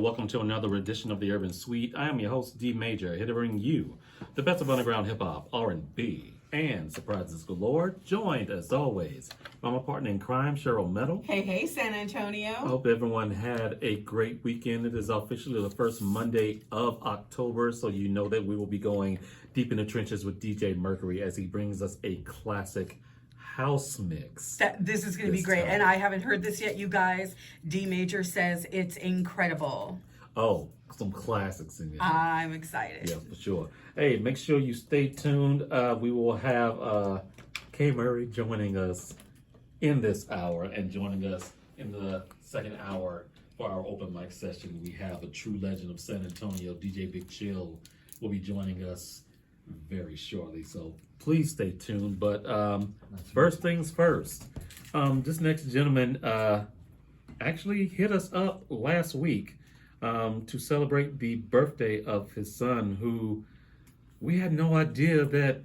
Welcome to another edition of the Urban Suite. I am your host, D Major, here to bring you the best of underground hip hop, R&B, and surprises galore. Joined, as always, by my partner in crime, Cheryl Metal. Hey, San Antonio. I hope everyone had a great weekend. It is officially the first Monday of October, so you know that we will be going deep in the trenches with DJ Mercury as he brings us a classic house mix. This is going to be great. And I haven't heard this yet, you guys. D Major says it's incredible. Oh, some classics in there. I'm excited. Yeah, for sure. Hey, make sure you stay tuned. We will have K. Murray joining us in this hour and joining us in the second hour for our open mic session. We have a true legend of San Antonio, DJ Big Chill, will be joining us very shortly. So please stay tuned. But first things first, this next gentleman actually hit us up last week to celebrate the birthday of his son, who we had no idea that,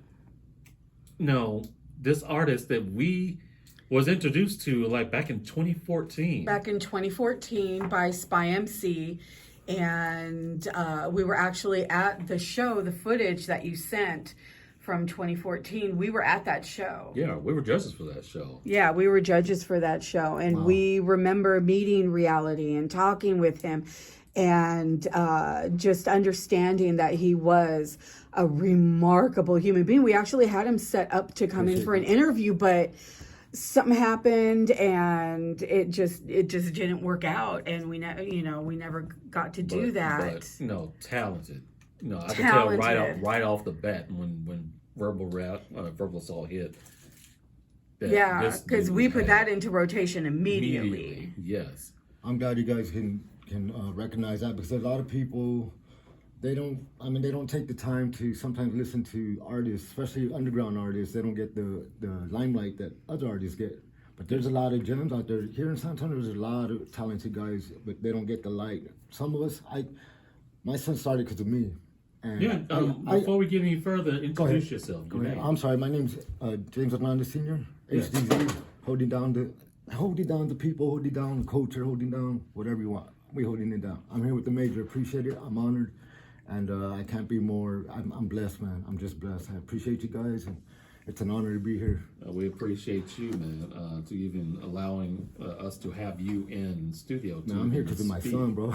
this artist that we was introduced to like back in 2014. Back in 2014 by SpyMC. And we were actually at the show, the footage that you sent from 2014. We were at that show. Yeah, we were judges for that show. Yeah, we were judges for that show. And we remember meeting Reality and talking with him and just understanding that he was a remarkable human being. We actually had him set up to come in for an interview, but something happened and it just didn't work out, and we never got to do that. But, talented. I could tell right off the bat when Verbal Saw hit. Yeah, because we put that into rotation immediately. Yes. I'm glad you guys can recognize that, because a lot of people, they don't take the time to sometimes listen to artists, especially underground artists. They don't get the limelight that other artists get. But there's a lot of gems out there. Here in San Antonio, there's a lot of talented guys, but they don't get the light. Some of us, my son started because of me. And before we get any further, introduce yourself. Go ahead. I'm sorry, my name's James Hernandez Sr., HDZ, holding down the people, holding down the culture, holding down whatever you want. We holding it down. I'm here with the Major. Appreciate it. I'm honored. And I can't be more, I'm blessed, man. I'm just blessed. I appreciate you guys, and it's an honor to be here. We appreciate you, man, to even allowing us to have you in studio. Man, I'm here because of my son, bro.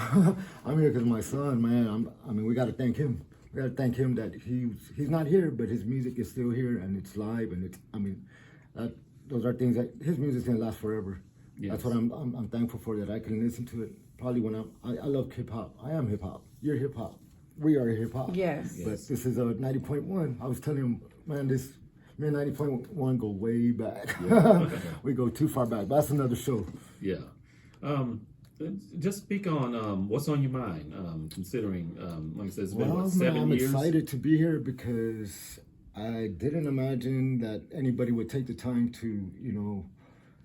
I'm here because of my son, man. We got to thank him. We got to thank him that he's not here, but his music is still here, and it's live, and those are things that his music's gonna last forever. Yes. That's what I'm thankful for, that I can listen to it. Probably when I love hip hop. I am hip hop. You're hip hop. We are hip hop. Yes. But this is a 90.1. I was telling him, man, me and 90.1 go way back. Yeah. We go too far back. But that's another show. Yeah. Just speak on what's on your mind, considering, like I said, it's been 7 years? I'm excited to be here because I didn't imagine that anybody would take the time to,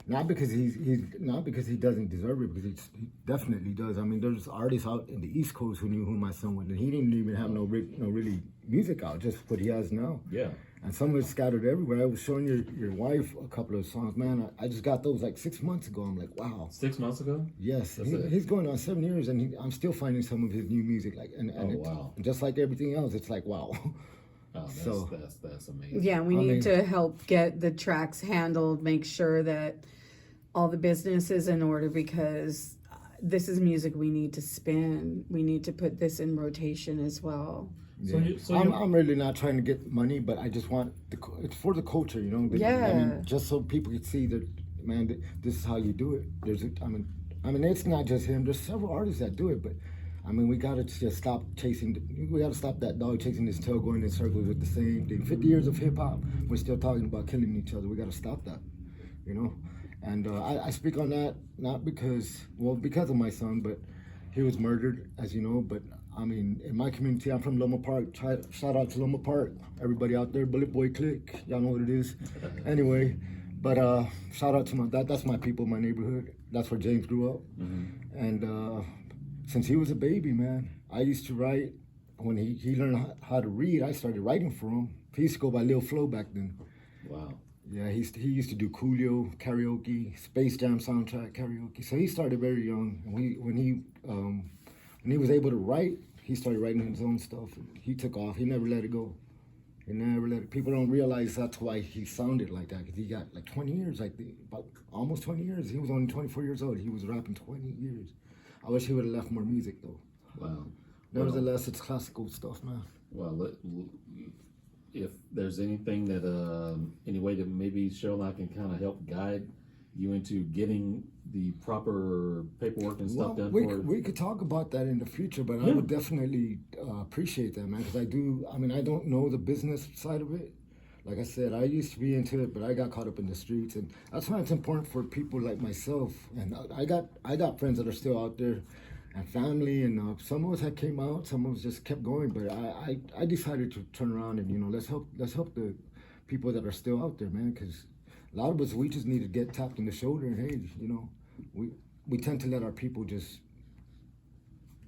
not because he doesn't deserve it, because he definitely does. There's artists out in the East Coast who knew who my son was, and he didn't even have no really music out, just what he has now. Yeah. And some of it's scattered everywhere. I was showing your wife a couple of songs, man. I just got those like 6 months ago. I'm like, wow. 6 months ago? Yes. He's going on 7 years, and I'm still finding some of his new music. Wow. And just like everything else, it's like, wow. Oh, that's amazing. Yeah, we need to help get the tracks handled, make sure that all the business is in order, because this is music we need to spin. We need to put this in rotation as well. Yeah. I'm really not trying to get money, but I just want it's for the culture, just so people can see that, man, this is how you do it. It's not just him. There's several artists that do it, but we gotta just stop we gotta stop that dog chasing his tail, going in circles with the same thing. 50 years of hip hop, we're still talking about killing each other. We gotta stop that, And I speak on that not because of my son, but he was murdered, as you know. But in my community, I'm from Loma Park. Shout out to Loma Park, everybody out there. Bullet Boy Click, y'all know what it is. Anyway, but shout out to that's my people, my neighborhood. That's where James grew up. Mm-hmm. And since he was a baby, man, I used to write. When he learned how to read, I started writing for him. He used to go by Lil Flo back then. Wow. Yeah, he used to do Coolio karaoke, Space Jam soundtrack karaoke. So he started very young. And when and he was able to write. He started writing his own stuff. And he took off. He never let it go. He never let it. People don't realize that's why he sounded like that, because he got like 20 years, about almost 20 years. He was only 24 years old. He was rapping 20 years. I wish he would have left more music though. Wow. Nevertheless, it's classical stuff, man. Well, if there's anything that, any way that maybe Cheryl and I can kind of help guide you into getting the proper paperwork and stuff done we could talk about that in the future, but I would definitely appreciate that, man, because I don't know the business side of it. Like I said, I used to be into it, but I got caught up in the streets, and that's why it's important for people like myself. And I got friends that are still out there, and family, and some of us had came out, some of us just kept going. But I decided to turn around and let's help the people that are still out there, man, because a lot of us, we just need to get tapped in the shoulder, and hey, we tend to let our people just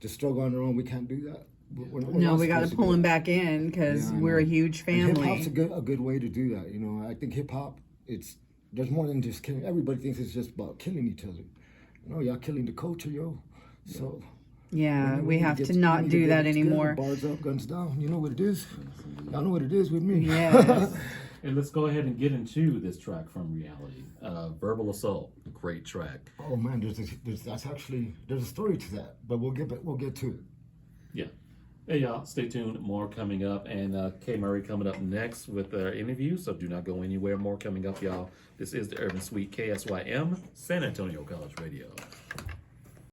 struggle on their own. We can't do that. No, we got to pull them back in, because we're a huge family. Hip hop's a good way to do that. I think hip hop, there's more than just killing. Everybody thinks it's just about killing each other. Y'all killing the culture, yo. So yeah, we have to not do that anymore. Bars up, guns down. You know what it is. Y'all know what it is with me. Yes. And let's go ahead and get into this track from Reality. Verbal Assault, great track. Oh man, there's a story to that, but we'll get to it. Yeah. Hey y'all, stay tuned. More coming up, and K Murray coming up next with our interview. So do not go anywhere. More coming up, y'all. This is the Urban Suite, KSYM, San Antonio College Radio.